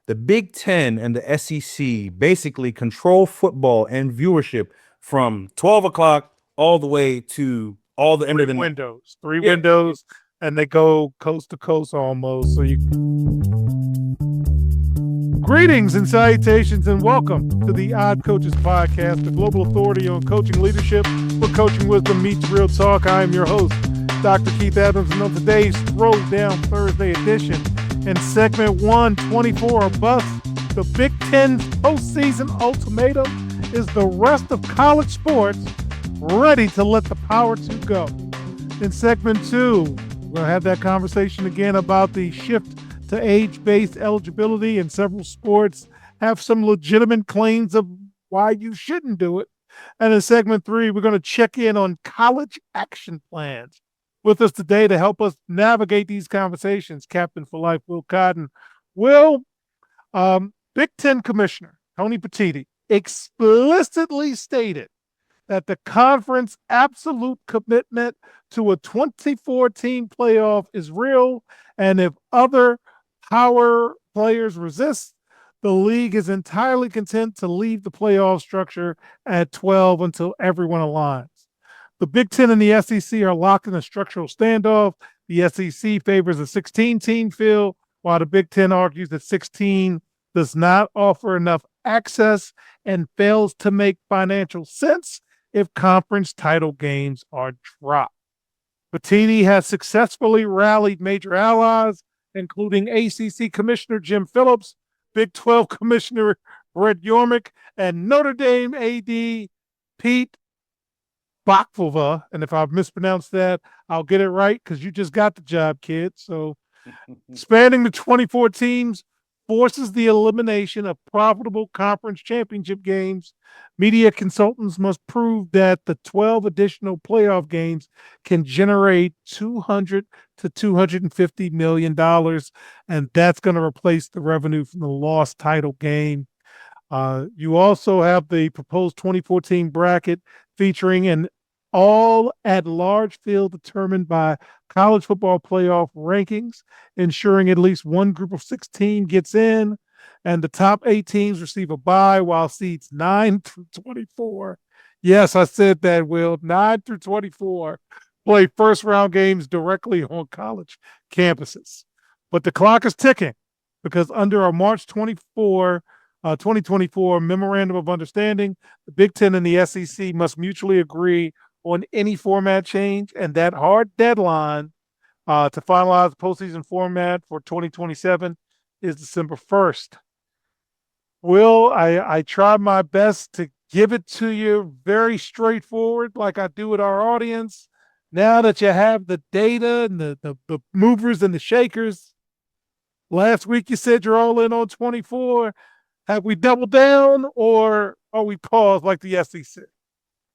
the Big Ten and the SEC basically control football and viewership from 12 o'clock all the way to all the end of the night. Three Yeah. windows, and they go coast to coast almost. So you greetings and salutations, and welcome to the Odd Coaches Podcast, the global authority on coaching leadership, where coaching wisdom meets real talk. I am your host, Dr. Keith Adams, and on today's Throwdown Thursday edition, in segment 124 or bust, the Big Ten's postseason ultimatum: is the rest of college sports ready to let the Power Two go? In segment 2, we're going to have that conversation again about the shift to age-based eligibility, and several sports have some legitimate claims of why you shouldn't do it. And in segment 3, we're going to check in on college action plans. With us today to help us navigate these conversations, Captain for Life, Will Cotton. Will, Big Ten Commissioner Tony Petitti explicitly stated that the conference absolute commitment to a 24-team playoff is real, and if other power players resist, the league is entirely content to leave the playoff structure at 12 until everyone aligns. The Big Ten and the SEC are locked in a structural standoff. The SEC favors a 16-team field, while the Big Ten argues that 16 does not offer enough access and fails to make financial sense if conference title games are dropped. Petitti has successfully rallied major allies, including ACC Commissioner Jim Phillips, Big 12 Commissioner Brett Yormick, and Notre Dame AD Pete Bakvova. And if I've mispronounced that, I'll get it right because you just got the job, kid. So spanning the 24 teams forces the elimination of profitable conference championship games. Media consultants must prove that the 12 additional playoff games can generate $200 to $250 million, and that's going to replace the revenue from the lost title game. You also have the proposed 2014 bracket featuring an all-at-large field determined by college football playoff rankings, ensuring at least one group of 16 gets in, and the top 8 teams receive a bye, while seeds 9 through 24, yes, I said that, Will, 9 through 24, play first-round games directly on college campuses. But the clock is ticking, because under our March 2024 Memorandum of Understanding, the Big Ten and the SEC must mutually agree on any format change, and that hard deadline to finalize the postseason format for 2027 is December 1st. Will, I tried my best to give it to you very straightforward like I do with our audience. Now that you have the data and the movers and the shakers, last week you said you're all in on 24. Have we doubled down, or are we paused like the SEC?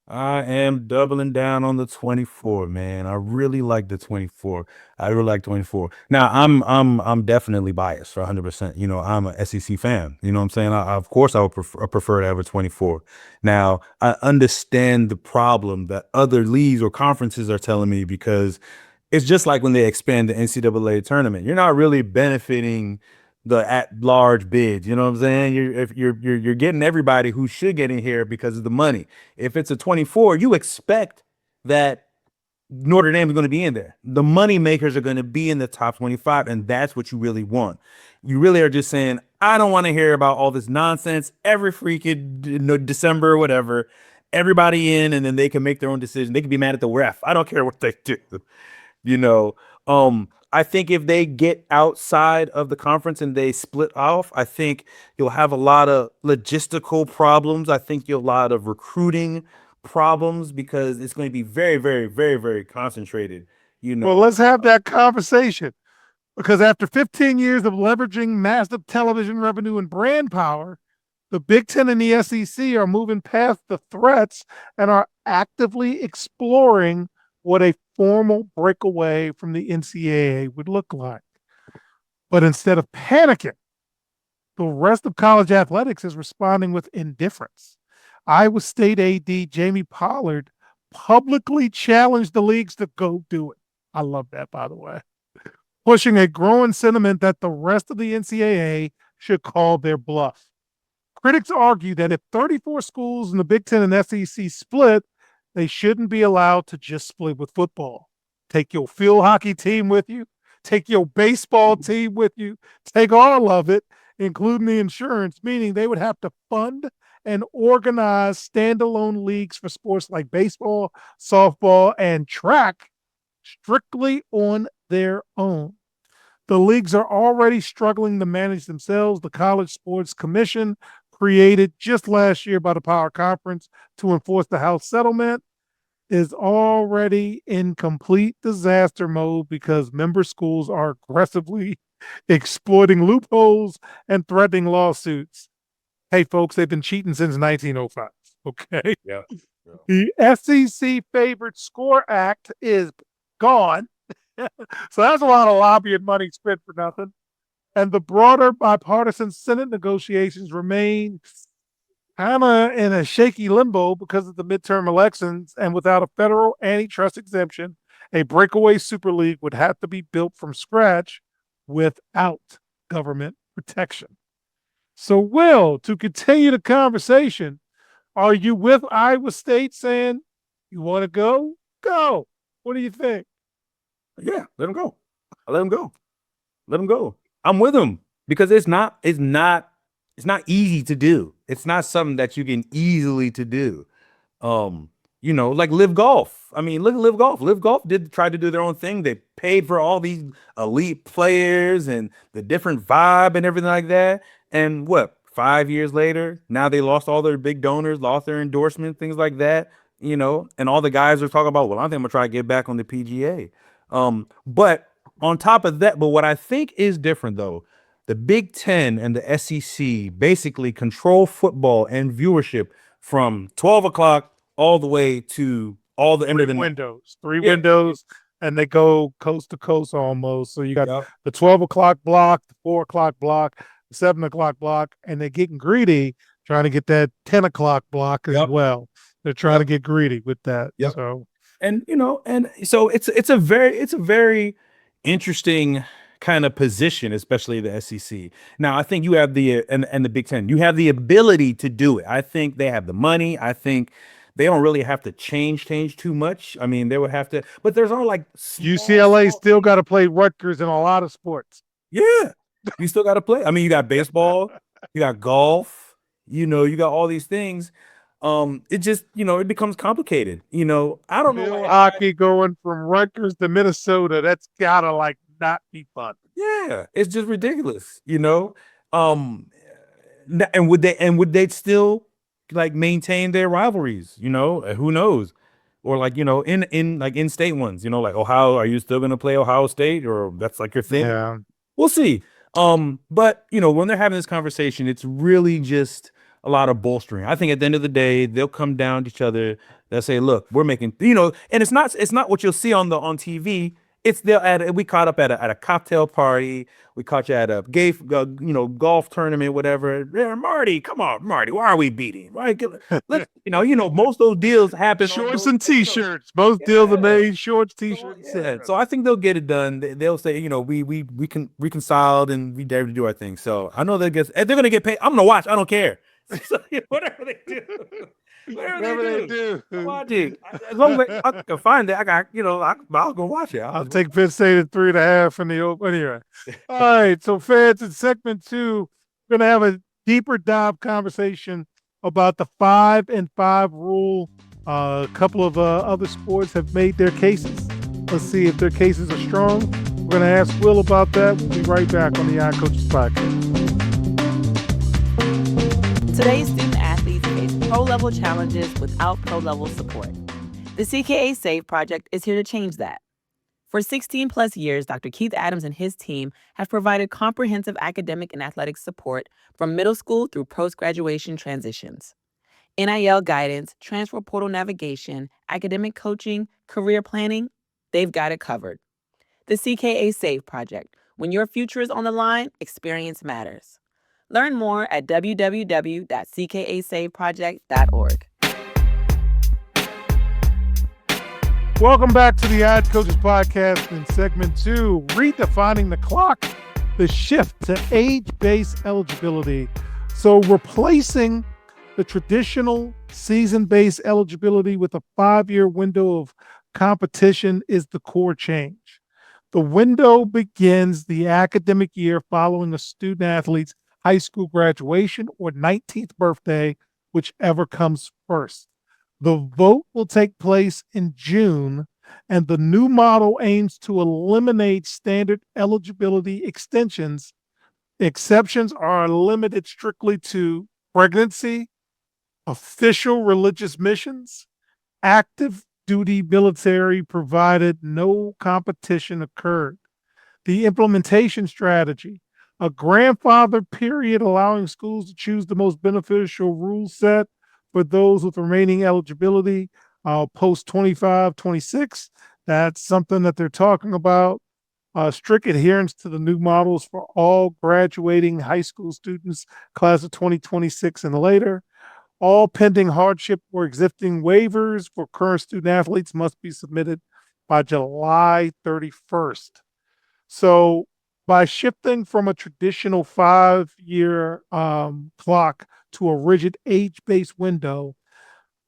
I am doubling down on the 24, man. I really like the 24. I really like 24. Now, I'm definitely biased for 100%. You know, I'm a SEC fan. You know what I'm saying? Of course, I would prefer to have a 24. Now, I understand the problem that other leagues or conferences are telling me, because it's just like when they expand the NCAA tournament. You're not really benefiting the at-large bids. You know what I'm saying? You're getting everybody who should get in here because of the money. If it's a 24, you expect that Notre Dame is going to be in there. The money makers are going to be in the top 25, and that's what you really want. You really are just saying, I don't want to hear about all this nonsense every freaking December or whatever. Everybody in, and then they can make their own decision. They can be mad at the ref. I don't care what they do. You know, I think if they get outside of the conference and they split off, I think you'll have a lot of logistical problems. I think you'll have a lot of recruiting problems, because it's going to be very, very, very, very concentrated. Well, let's have that conversation, because after 15 years of leveraging massive television revenue and brand power, the Big Ten and the SEC are moving past the threats and are actively exploring what a formal breakaway from the NCAA would look like. But instead of panicking, the rest of college athletics is responding with indifference. Iowa State AD Jamie Pollard publicly challenged the leagues to go do it. I love that, by the way. Pushing a growing sentiment that the rest of the NCAA should call their bluff. Critics argue that if 34 schools in the Big Ten and SEC split, they shouldn't be allowed to just split with football. Take your field hockey team with you, take your baseball team with you, take all of it, including the insurance, meaning they would have to fund and organize standalone leagues for sports like baseball, softball, and track strictly on their own. The leagues are already struggling to manage themselves. The College Sports Commission, created just last year by the Power Conference to enforce the House settlement, is already in complete disaster mode because member schools are aggressively exploiting loopholes and threatening lawsuits. Hey, folks, they've been cheating since 1905. Okay. Yeah. The SEC Favored Score Act is gone. So that's a lot of lobbying money spent for nothing. And the broader bipartisan Senate negotiations remain kind of in a shaky limbo because of the midterm elections. And without a federal antitrust exemption, a breakaway Super League would have to be built from scratch without government protection. So, Will, to continue the conversation, are you with Iowa State saying you want to go? Go. What do you think? Yeah, let him go. Let him go. Let him go. I'm with him because it's not easy to do. It's not something that you can easily to do. Like Live Golf. I mean, look at Live Golf. Live Golf did try to do their own thing. They paid for all these elite players and the different vibe and everything like that. And 5 years later, now they lost all their big donors, lost their endorsement, things like that. And all the guys are talking about, well, I think I'm gonna try to get back on the PGA. But on top of that, but what I think is different though, the Big Ten and the SEC basically control football and viewership from 12 o'clock all the way to all the end of the windows, windows, and they go coast to coast almost. So you got the 12 o'clock block, the 4 o'clock block, the 7 o'clock block, and they're getting greedy trying to get that 10 o'clock block as well. They're trying to get greedy with that. Yep. So, and so it's a very interesting kind of position, especially the SEC. Now, I think you have the and the Big Ten. You have the ability to do it. I think they have the money. I think they don't really have to change too much. I mean, they would have to, but there's all like UCLA still got to play Rutgers in a lot of sports. Yeah, you still got to play. I mean, you got baseball, you got golf. You got all these things. It just it becomes complicated. I don't know. Hockey going from Rutgers to Minnesota. That's gotta not be fun. Yeah, it's just ridiculous. And would they still maintain their rivalries? Who knows? Or in state ones. Like Ohio. Are you still gonna play Ohio State, or that's your thing? Yeah, we'll see. But when they're having this conversation, it's really just a lot of bolstering. I think at the end of the day, they'll come down to each other. They'll say, "Look, we're making," and it's not what you'll see on TV. It's we caught up at a cocktail party. We caught you at a gay, golf tournament, whatever. Yeah, Marty, come on, Marty. Why are we beating? Right? Let's, most of those deals happen. Shorts and T-shirts. Most deals are made shorts, T-shirts. So I think they'll get it done. They'll say, we can reconciled and we dare to do our thing. So I know they're gonna get paid. I'm gonna watch. I don't care. So, whatever they do. Whatever they do. I'm watching. As long as I can find it, I'll go watch it. I'll take Penn State at 3.5 in the open. Anyway. All right. So, fans, in segment 2, we're going to have a deeper dive conversation about the 5-and-5 rule. A couple of other sports have made their cases. Let's see if their cases are strong. We're going to ask Will about that. We'll be right back on the Eye Coaches Podcast. Today's student athletes face pro-level challenges without pro-level support. The CKA SAVE project is here to change that. For 16 plus years, Dr. Keith Adams and his team have provided comprehensive academic and athletic support from middle school through post-graduation transitions. NIL guidance, transfer portal navigation, academic coaching, career planning, they've got it covered. The CKA SAVE project. When your future is on the line, experience matters. Learn more at www.ckasaveproject.org. Welcome back to the Ad Coaches Podcast in segment 2, redefining the clock. the shift to age-based eligibility. So replacing the traditional season-based eligibility with a 5-year window of competition is the core change. The window begins the academic year following a student athlete's high school graduation or 19th birthday, whichever comes first. The vote will take place in June, and the new model aims to eliminate standard eligibility extensions. Exceptions are limited strictly to pregnancy, official religious missions, active duty military, provided no competition occurred. The implementation strategy, a grandfather period allowing schools to choose the most beneficial rule set for those with remaining eligibility post 25, 26. That's something that they're talking about. Strict adherence to the new models for all graduating high school students, class of 2026 and later. All pending hardship or existing waivers for current student athletes must be submitted by July 31st. So by shifting from a traditional 5-year clock to a rigid age-based window,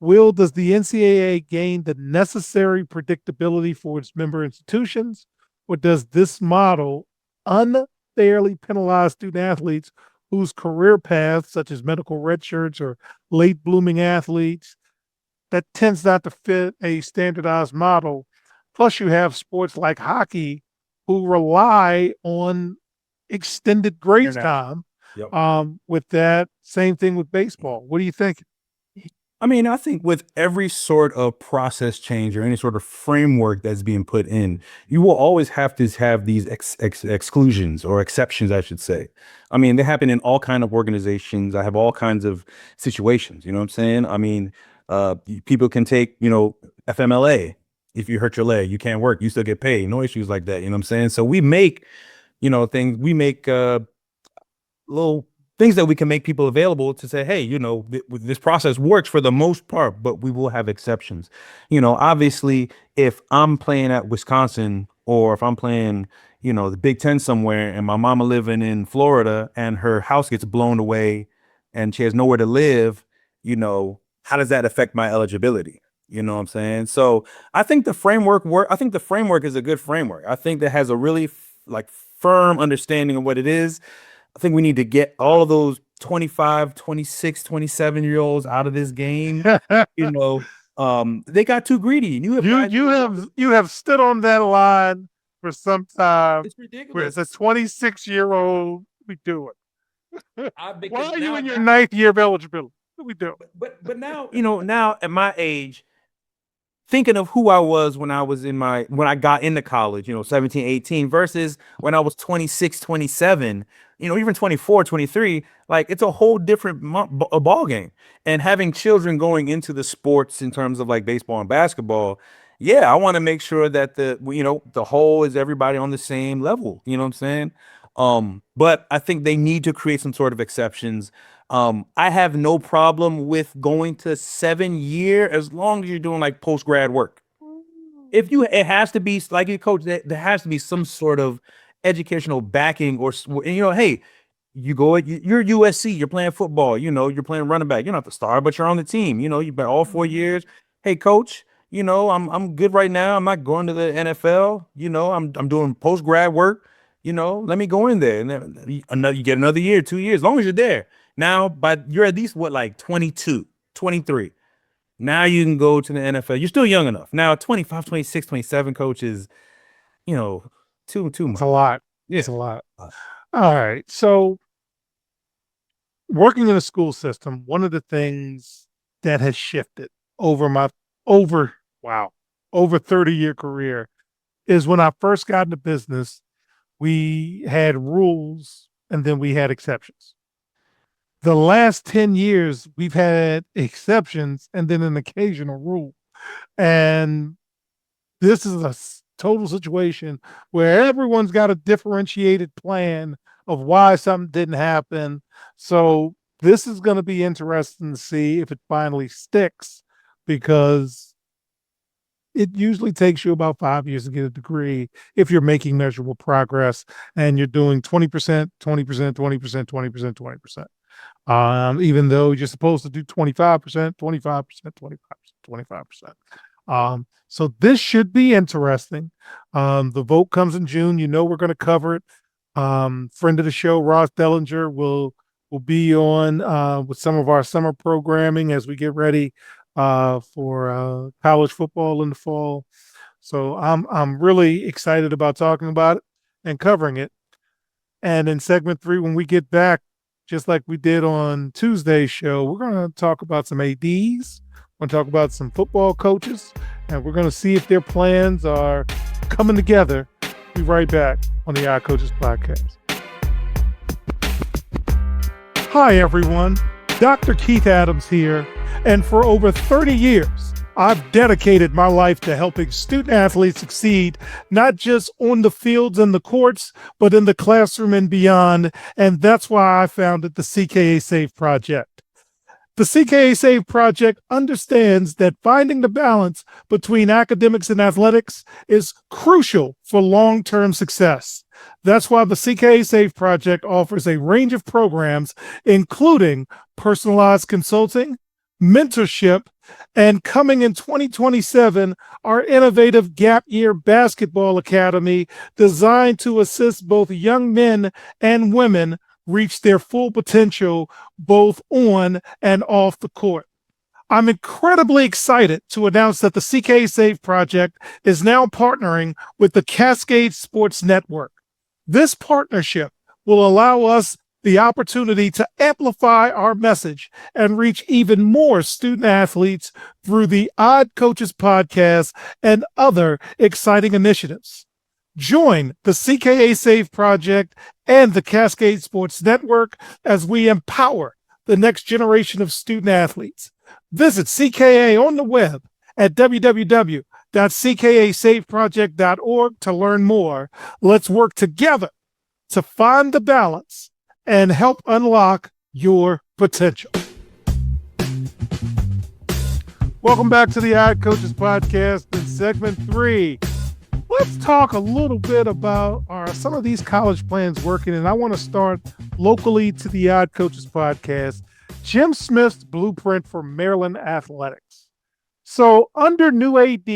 does the NCAA gain the necessary predictability for its member institutions, or does this model unfairly penalize student athletes whose career paths, such as medical redshirts or late blooming athletes, that tends not to fit a standardized model? Plus, you have sports like hockey who rely on extended grace time. Yep. With that, same thing with baseball. What do you think? I mean, I think with every sort of process change or any sort of framework that's being put in, you will always have to have these exclusions or exceptions, I should say. I mean, they happen in all kind of organizations. I have all kinds of situations. You know what I'm saying? I mean, people can take, FMLA. If you hurt your leg, you can't work. You still get paid. No issues like that. You know what I'm saying? So we make, things. We make little things that we can make people available to say, hey, this process works for the most part, but we will have exceptions. Obviously, if I'm playing at Wisconsin or if I'm playing, the Big Ten somewhere and my mama living in Florida and her house gets blown away and she has nowhere to live, how does that affect my eligibility? You know what I'm saying? So I think the framework work. I think the framework is a good framework. I think that has a really like firm understanding of what it is. I think we need to get all of those 25, 26, 27-year olds out of this game. You know, they got too greedy. And you have stood on that line for some time. It's Where it's ridiculous. a 26-year-old, we do it. Why are you now, in your ninth year of eligibility? What we do? but now, now at my age, thinking of who I was when when I got into college, 17, 18 versus when I was 26, 27, even 24, 23, like it's a whole different ball game. And having children going into the sports in terms of like baseball and basketball, yeah, I want to make sure that the whole is everybody on the same level, you know what I'm saying? But I think they need to create some sort of exceptions. I have no problem with going to 7 year as long as you're doing like post grad work. It has to be like your coach. There has to be some sort of educational backing, and, hey, you're USC, you're playing football, you're playing running back. You're not the star, but you're on the team. You've been all 4 years. Hey, coach, I'm good right now. I'm not going to the NFL. I'm doing post grad work. Let me go in there, and then you get another year, 2 years, as long as you're there. Now, but you're at least what, like 22, 23. Now you can go to the NFL. You're still young enough. Now 25, 26, 27 coaches, you know, too It's much. a lot. Yeah. It's a lot. All right. So working in a school system, one of the things that has shifted over my over wow over 30-year career is when I first got into business, we had rules and then we had exceptions. The last 10 years, we've had exceptions and then an occasional rule. And this is a total situation where everyone's got a differentiated plan of why something didn't happen. So this is going to be interesting to see if it finally sticks, because it usually takes you about 5 years to get a degree if you're making measurable progress and you're doing 20%, 20%, 20%, 20%, 20%. Even though you're supposed to do 25%, 25%, 25%, 25%. So this should be interesting. The vote comes in June. You know we're going to cover it. Friend of the show, Ross Dellinger, will be on with some of our summer programming as we get ready for college football in the fall. So I'm really excited about talking about it and covering it. And in segment 3, when we get back, just like we did on Tuesday's show, we're going to talk about some ADs. We're going to talk about some football coaches, and we're going to see if their plans are coming together. Be right back on the Odd Coaches Podcast. Hi, everyone. Dr. Keith Adams here. And for over 30 years, I've dedicated my life to helping student athletes succeed, not just on the fields and the courts, but in the classroom and beyond. And that's why I founded the CKA Save Project. The CKA Save Project understands that finding the balance between academics and athletics is crucial for long-term success. That's why the CKA Save Project offers a range of programs, including personalized consulting, mentorship, and coming in 2027, our innovative Gap Year Basketball Academy designed to assist both young men and women reach their full potential both on and off the court. I'm incredibly excited to announce that the CK Save Project is now partnering with the Cascade Sports Network. This partnership will allow us the opportunity to amplify our message and reach even more student athletes through the Odd Coaches Podcast and other exciting initiatives. Join the CKA Save Project and the Cascade Sports Network as we empower the next generation of student athletes. Visit CKA on the web at www.ckasaveproject.org to learn more. Let's work together to find the balance and help unlock your potential. Welcome back to the Odd Coaches Podcast in segment 3. Let's talk a little bit about some of these college plans working, and I want to start locally to the Odd Coaches Podcast, Jim Smith's blueprint for Maryland athletics. So under new AD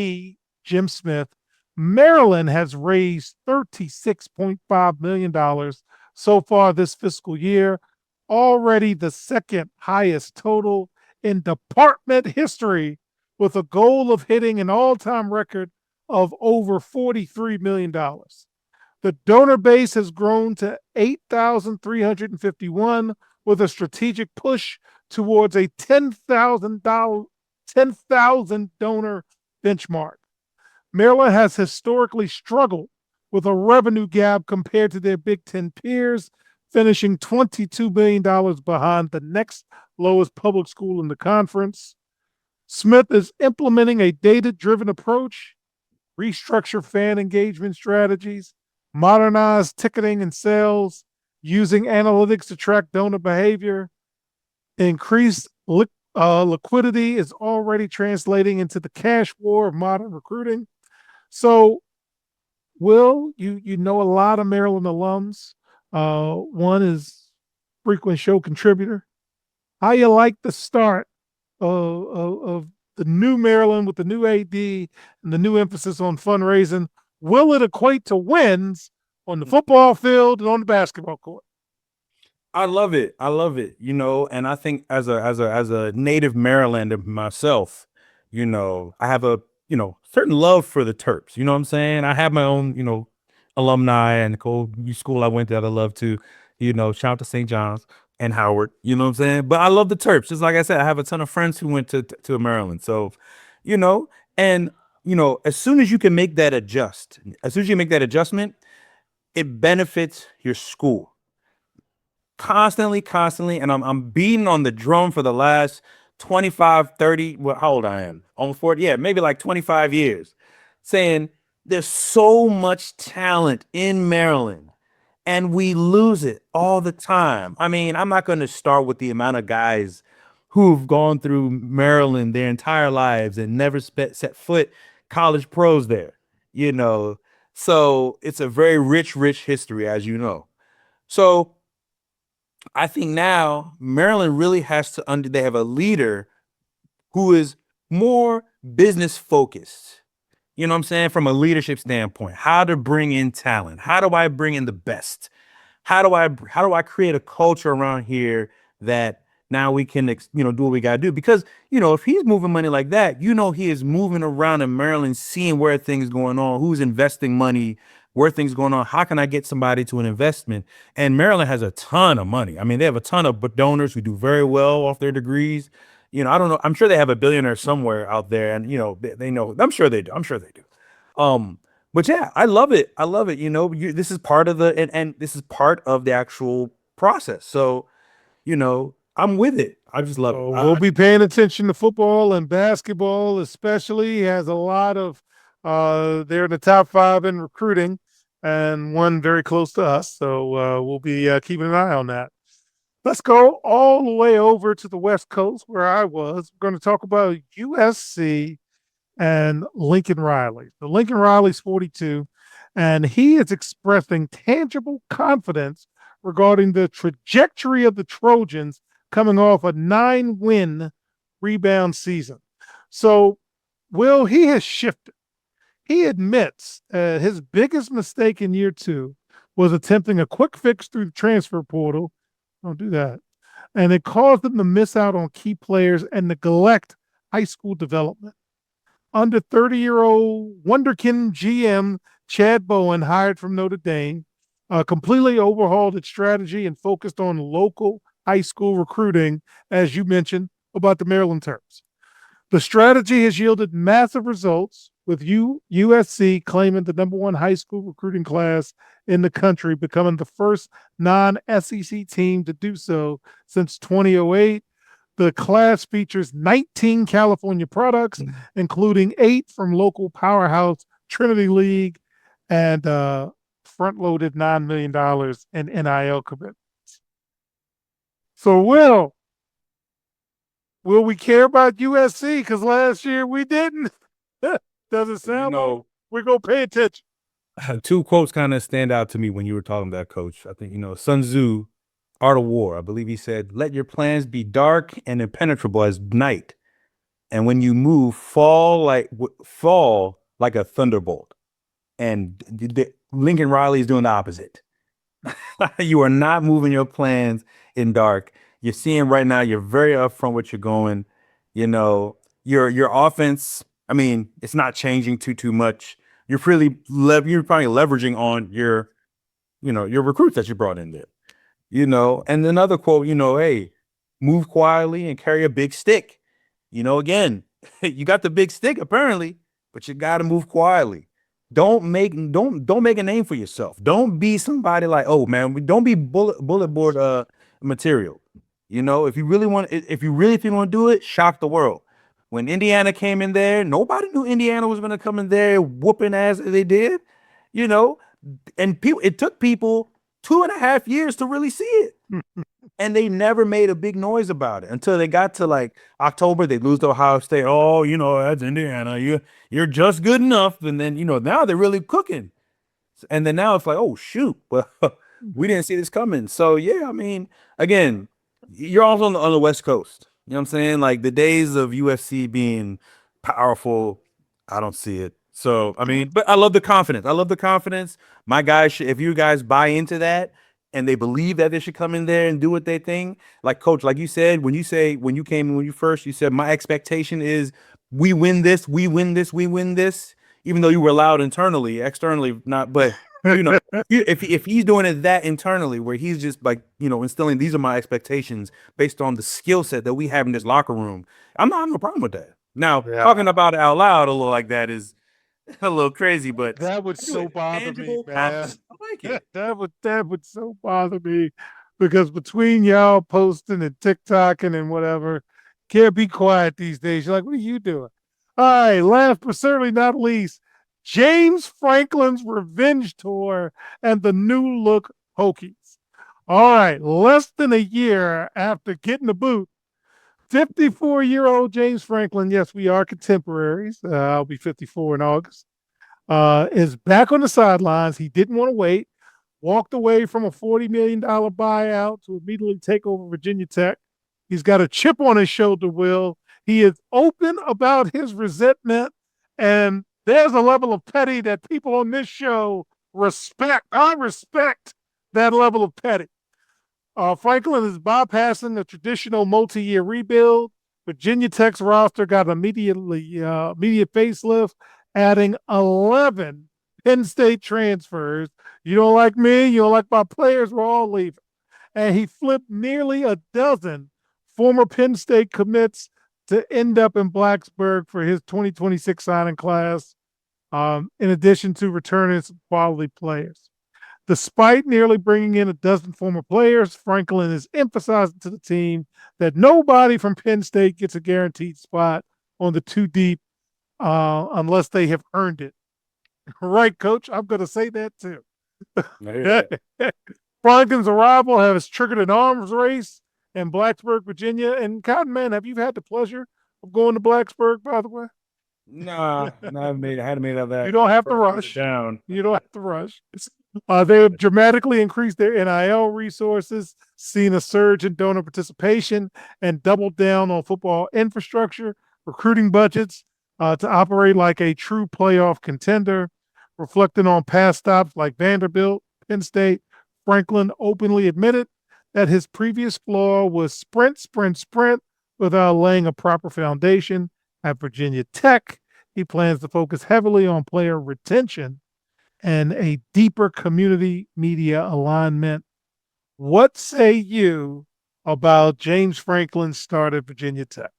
Jim Smith, Maryland has raised $36.5 million so far this fiscal year, already the second highest total in department history, with a goal of hitting an all-time record of over $43 million. The donor base has grown to 8,351 with a strategic push towards a 10,000 donor benchmark. Maryland has historically struggled with a revenue gap compared to their Big Ten peers, finishing $22 million behind the next lowest public school in the conference. Smith is implementing a data-driven approach, restructure fan engagement strategies, modernize ticketing and sales, using analytics to track donor behavior. Increased liquidity is already translating into the cash war of modern recruiting. So, Will, you know a lot of Maryland alums. One is frequent show contributor. How you like the start of the new Maryland with the new AD and the new emphasis on fundraising? Will it equate to wins on the football field and on the basketball court? I love it. I love it. And I think as a native Marylander myself, I have a certain love for the Terps. You know what I'm saying? I have my own, alumni and the school I went to that I love to, shout out to St. John's and Howard, you know what I'm saying? But I love the Terps. Just like I said, I have a ton of friends who went to Maryland. So, and as soon as you can make that adjustment, it benefits your school. Constantly, and I'm beating on the drum for the last 25, 30, how old I am? Almost 40, yeah, maybe like 25 years, saying there's so much talent in Maryland and we lose it all the time. I mean, I'm not going to start with the amount of guys who've gone through Maryland their entire lives and never set foot college pros there, you know. So it's a very rich history, as you know. So I think now Maryland really has to under they have a leader who is more business focused. You know what I'm saying? From a leadership standpoint, how to bring in talent. How do I bring in the best? How do I create a culture around here that now we can do what we gotta do? Because if he's moving money like that, he is moving around in Maryland, seeing where things going on, who's investing money, where things going on. How can I get somebody to an investment? And Maryland has a ton of money. I mean, they have a ton of donors who do very well off their degrees. I don't know. I'm sure they have a billionaire somewhere out there, and they know. I'm sure they do. I'm sure they do. But yeah, I love it. I love it. This is part of and this is part of the actual process. So, I'm with it. I just love it. So we'll be paying attention to football and basketball, especially. He has a lot of they're in the top 5 in recruiting, and one very close to us. So we'll be keeping an eye on that. Let's go all the way over to the West Coast where I was. We're going to talk about USC and Lincoln Riley. The Lincoln Riley's 42, and he is expressing tangible confidence regarding the trajectory of the Trojans coming off a 9-win rebound season. So, Will, he has shifted. He admits his biggest mistake in year 2 was attempting a quick fix through the transfer portal. Don't do that. And it caused them to miss out on key players and neglect high school development. Under 30-year-old Wonderkin GM Chad Bowen, hired from Notre Dame, completely overhauled its strategy and focused on local high school recruiting, as you mentioned about the Maryland Terps. The strategy has yielded massive results, with USC claiming the #1 high school recruiting class in the country, becoming the first non-SEC team to do so since 2008. The class features 19 California products, including 8 from local powerhouse Trinity League, and front-loaded $9 million in NIL commitments. So, will we care about USC? Because last year we didn't. Does it sound like we're going to pay attention? 2 quotes kind of stand out to me when you were talking about Coach. I think, Sun Tzu, Art of War, I believe he said, "Let your plans be dark and impenetrable as night. And when you move, fall like a thunderbolt." And Lincoln Riley is doing the opposite. You are not moving your plans in dark. You're seeing right now, you're very upfront what you're going. Your offense, I mean, it's not changing too much. You're probably leveraging on your recruits that you brought in there. And another quote, hey, move quietly and carry a big stick. Again, you got the big stick apparently, but you got to move quietly. Don't make a name for yourself. Don't be somebody like, oh man, don't be bullet board material. If you really think you want to do it, shock the world. When Indiana came in there, nobody knew Indiana was going to come in there whooping ass as they did. And it took people 2.5 years to really see it. And they never made a big noise about it until they got to like October. They lose to Ohio State. Oh, that's Indiana. You're just good enough. And then, now they're really cooking. And then now it's like, oh, shoot. Well, we didn't see this coming. So, yeah, I mean, again, you're also on the West Coast. You know what I'm saying? Like the days of USC being powerful, I don't see it. So, I mean, but I love the confidence. My guys, if you guys buy into that, and they believe that they should come in there and do what they think. Like Coach, like you said, when you said my expectation is we win this. Even though you were loud internally, externally not, but if he's doing it that internally, where he's just like instilling these are my expectations based on the skill set that we have in this locker room, I'm not having a problem with that. Now talking about it out loud a little like that is a little crazy, but that would so bother me, man. I like it. That would so bother me, because between y'all posting and TikToking and whatever, can't be quiet these days. You're like, what are you doing? All right, last but certainly not least, James Franklin's Revenge Tour and the new look Hokies. All right, less than a year after getting the boot, 54-year-old James Franklin, yes, we are contemporaries. I'll be 54 in August. Is back on the sidelines. He didn't want to wait, walked away from a $40 million buyout to immediately take over Virginia Tech. He's got a chip on his shoulder, Will. He is open about his resentment, and there's a level of petty that people on this show respect. I respect that level of petty. Franklin is bypassing the traditional multi-year rebuild. Virginia Tech's roster got immediate facelift, adding 11 Penn State transfers. You don't like me, you don't like my players, we're all leaving. And he flipped nearly a dozen former Penn State commits to end up in Blacksburg for his 2026 signing class, in addition to returning some quality players. Despite nearly bringing in a dozen former players, Franklin is emphasizing to the team that nobody from Penn State gets a guaranteed spot on the two deep unless they have earned it. Right, Coach? I'm going to say that too. Franklin's arrival has triggered an arms race in Blacksburg, Virginia. And Cotton Man, have you had the pleasure of going to Blacksburg, by the way? Nah, I hadn't made it of that. You don't have to rush. Down. You don't have to rush. They have dramatically increased their NIL resources, seen a surge in donor participation, and doubled down on football infrastructure, recruiting budgets to operate like a true playoff contender. Reflecting on past stops like Vanderbilt, Penn State, Franklin openly admitted that his previous flaw was sprint without laying a proper foundation. At Virginia Tech, he plans to focus heavily on player retention and a deeper community media alignment. What say you about James Franklin's start at Virginia Tech?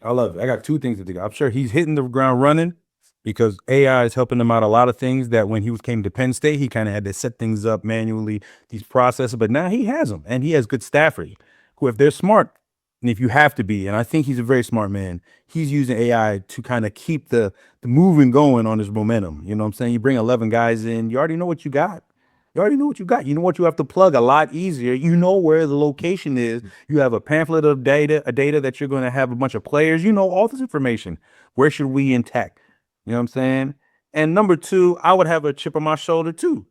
I love it. I got two things to think. I'm sure he's hitting the ground running because AI is helping him out a lot of things that when he came to Penn State, he kind of had to set things up manually, these processes. But now he has them, and he has good staffers who, if they're smart, and if you have to be, and I think he's a very smart man, he's using AI to kind of keep the moving going on his momentum. You know what I'm saying? You bring 11 guys in, you already know what you got. You already know what you got. You know what you have to plug a lot easier. You know where the location is. You have a pamphlet of data, that you're going to have a bunch of players. You know all this information. Where should we in tech? You know what I'm saying? And number two, I would have a chip on my shoulder too.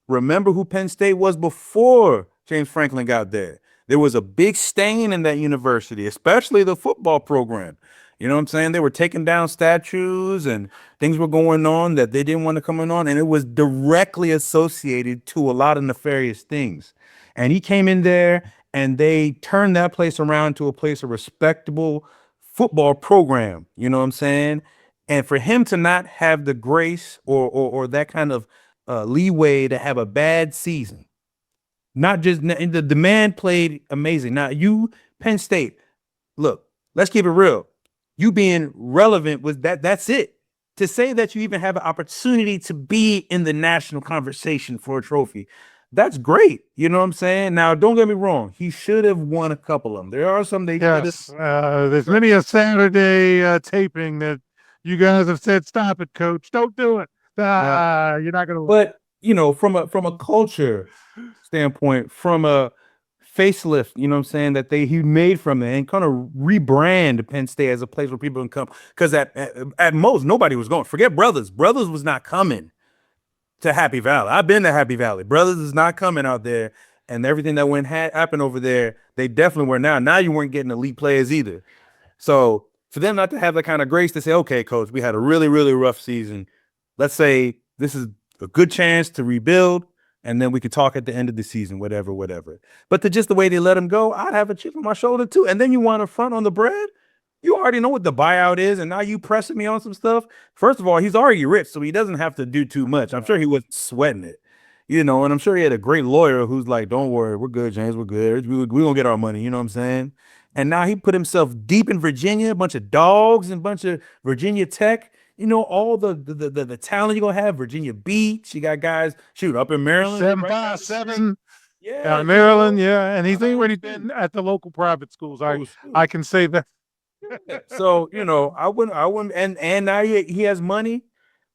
Remember who Penn State was before James Franklin got there. There was a big stain in that university, especially the football program. You know what I'm saying? They were taking down statues and things were going on that they didn't want to come on. And it was directly associated to a lot of nefarious things. And he came in there and they turned that place around to a place of respectable football program. You know what I'm saying? And for him to not have the grace or that kind of leeway to have a bad season, not just the man played amazing. Now you, Penn State, look, let's keep it real. You being relevant was that's it. To say that you even have an opportunity to be in the national conversation for a trophy, that's great. You know what I'm saying? Now, don't get me wrong. He should have won a couple of them. There are some they there's many a Saturday taping that you guys have said, stop it, coach. Don't do it. You're not going to. But, you know, from a culture standpoint, from a facelift, you know what I'm saying, that he made from it and kind of rebrand Penn State as a place where people can come. Because at most, nobody was going. Forget Brothers. Brothers was not coming to Happy Valley. I've been to Happy Valley. Brothers is not coming out there. And everything that happened over there, they definitely were now. Now you weren't getting elite players either. So for them not to have that kind of grace to say, okay, coach, we had a really, really rough season. Let's say this is a good chance to rebuild, and then we could talk at the end of the season, whatever. But just the way they let him go, I'd have a chip on my shoulder too. And then you want to front on the bread? You already know what the buyout is, and now you pressing me on some stuff. First of all, he's already rich, so he doesn't have to do too much. I'm sure he wasn't sweating it. You know, and I'm sure he had a great lawyer who's like, don't worry, we're good, James, we're good. We're going to get our money, you know what I'm saying? And now he put himself deep in Virginia, a bunch of dogs and a bunch of Virginia Tech. You know, all the talent you're going to have. Virginia Beach, you got guys, up in Maryland. 757. Yeah, Maryland, yeah. And he's already been at the local private schools. I can say that. So, you know, I wouldn't, and now he has money,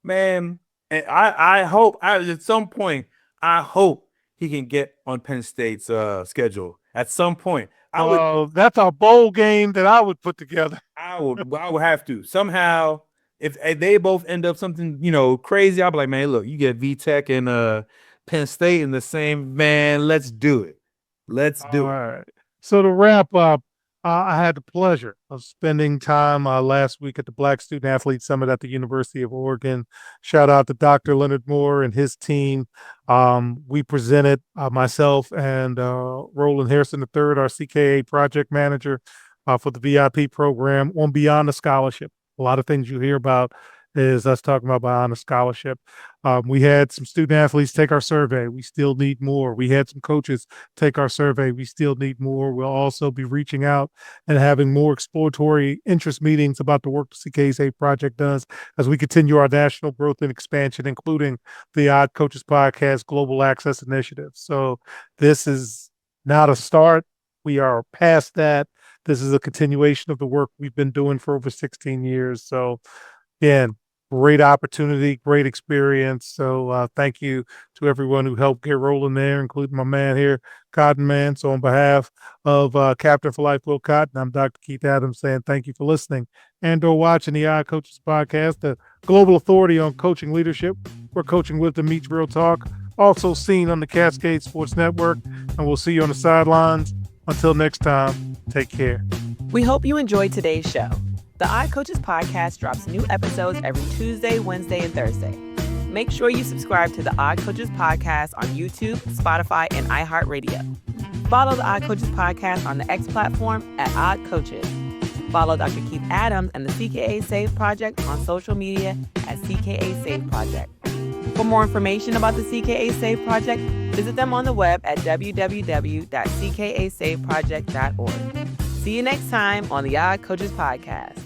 man. And I hope, at some point, I hope he can get on Penn State's schedule at some point. I would That's a bowl game that I would put together. I would have to somehow if they both end up something crazy. I'll be like, man, look, you get VTech and Penn State in the same man. Let's do it. Let's All do it. right. So to wrap up, I had the pleasure of spending time last week at the Black Student Athlete Summit at the University of Oregon. Shout out to Dr. Leonard Moore and his team. We presented myself and Roland Harrison III, our CKA project manager for the VIP program on Beyond the Scholarship. A lot of things you hear about is us talking about Beyond the Scholarship. We had some student athletes take our survey. We still need more. We had some coaches take our survey. We still need more. We'll also be reaching out and having more exploratory interest meetings about the work the CKA Safe Project does as we continue our national growth and expansion, including the Odd Coaches Podcast Global Access Initiative. So this is not a start. We are past that. This is a continuation of the work we've been doing for over 16 years. So again, great opportunity, great experience. So thank you to everyone who helped get rolling there, including my man here, Cotton Man. So on behalf of Captain for Life, Will Cotton, I'm Dr. Keith Adams saying thank you for listening and or watching the Odd Coaches Podcast, the global authority on coaching leadership, where coaching wisdom meets real talk. Also seen on the Cascade Sports Network. And we'll see you on the sidelines. Until next time, take care. We hope you enjoyed today's show. The Odd Coaches Podcast drops new episodes every Tuesday, Wednesday, and Thursday. Make sure you subscribe to the Odd Coaches Podcast on YouTube, Spotify, and iHeartRadio. Follow the Odd Coaches Podcast on the X platform at Odd Coaches. Follow Dr. Keith Adams and the CKA Safe Project on social media at CKA Safe Project. For more information about the CKA Safe Project, visit them on the web at www.ckasafeproject.org. See you next time on the Odd Coaches Podcast.